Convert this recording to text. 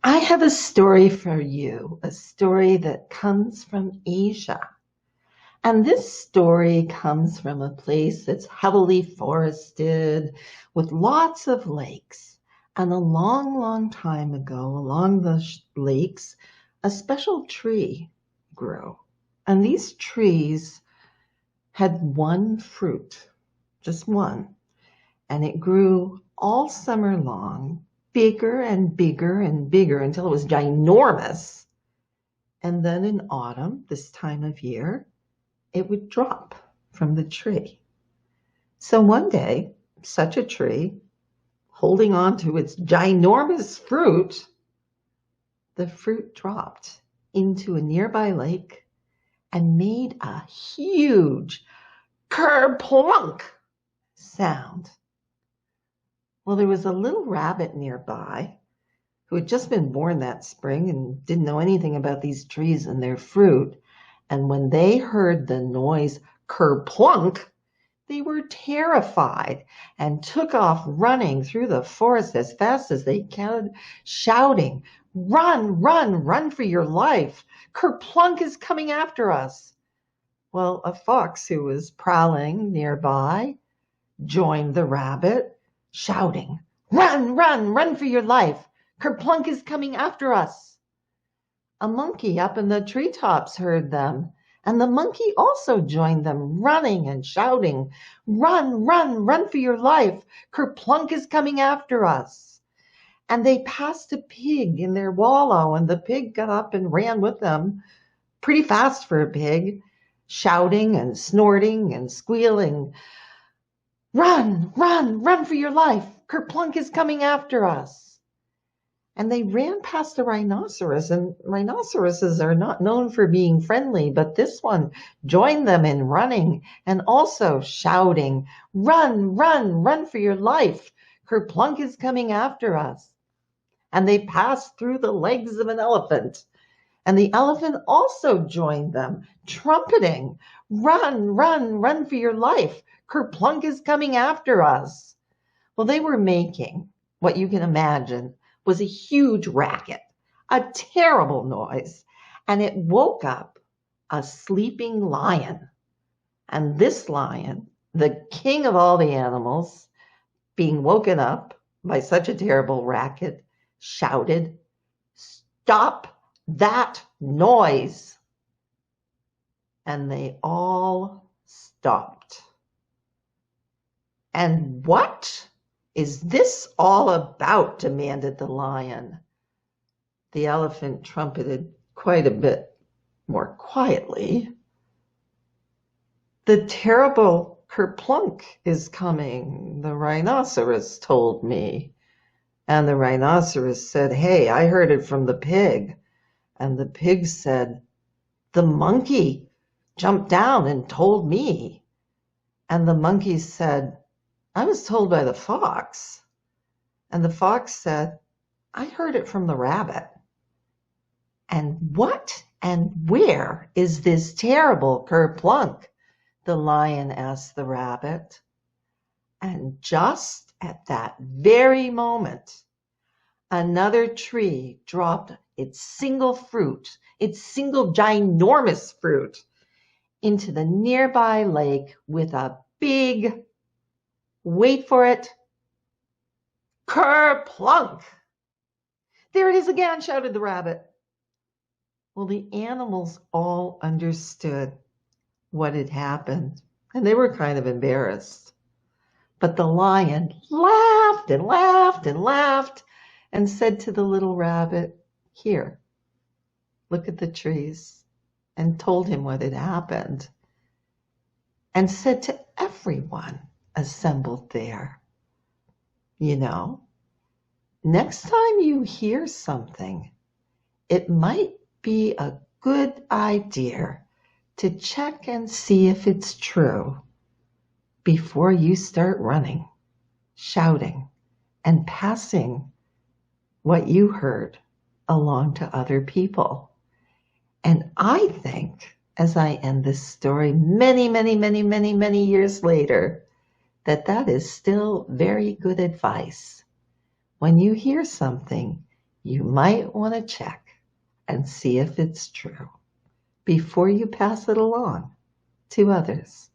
I have a story for you, a story that comes from Asia. And this story comes from a place that's heavily forested with lots of lakes. And a long, long time ago, along the lakes, a special tree grew. And these trees had one fruit, just one. And it grew all summer long, bigger and bigger and bigger until it was ginormous. And then in autumn, this time of year, it would drop from the tree. So one day, such a tree, holding on to its ginormous fruit, the fruit dropped into a nearby lake and made a huge kerplunk sound. Well, there was a little rabbit nearby who had just been born that spring and didn't know anything about these trees and their fruit. And when they heard the noise kerplunk, they were terrified and took off running through the forest as fast as they could, shouting, "Run, run, run for your life! Kerplunk is coming after us!" Well, a fox who was prowling nearby joined the rabbit, shouting, "Run, run, run for your life! Kerplunk is coming after us!" A monkey up in the treetops heard them, and the monkey also joined them, running and shouting, "Run, run, run for your life! Kerplunk is coming after us!" And they passed a pig in their wallow, and the pig got up and ran with them, pretty fast for a pig, shouting and snorting and squealing, "Run, run, run for your life! Kerplunk is coming after us!" And they ran past a rhinoceros, and rhinoceroses are not known for being friendly, but this one joined them in running and also shouting, "Run, run, run for your life! Kerplunk is coming after us!" And they passed through the legs of an elephant, and the elephant also joined them, trumpeting, "Run, run, run for your life! Kerplunk is coming after us!" Well, they were making what you can imagine was a huge racket, a terrible noise, and it woke up a sleeping lion. And this lion, the king of all the animals, being woken up by such a terrible racket, shouted, "Stop that noise!" And they all stopped. "And what is this all about?" demanded the lion. The elephant trumpeted quite a bit more quietly. "The terrible Kerplunk is coming, the rhinoceros told me." And the rhinoceros said, "Hey, I heard it from the pig." And the pig said, "The monkey jumped down and told me." And the monkey said, "I was told by the fox." And the fox said, "I heard it from the rabbit." "And what and where is this terrible Kerplunk?" the lion asked the rabbit. And just at that very moment, another tree dropped its single fruit, its single ginormous fruit, into the nearby lake with a big, wait for it, kerplunk. "There it is again," shouted the rabbit. Well, the animals all understood what had happened, and they were kind of embarrassed. But the lion laughed and laughed and laughed and said to the little rabbit, "Here, look at the trees," and told him what had happened, and said to everyone assembled there, "You know, next time you hear something, it might be a good idea to check and see if it's true before you start running, shouting, and passing what you heard along to other people." And I think, as I end this story many, many, many, many, many years later, that is still very good advice. When you hear something, You might want to check and see if it's true before you pass it along to others.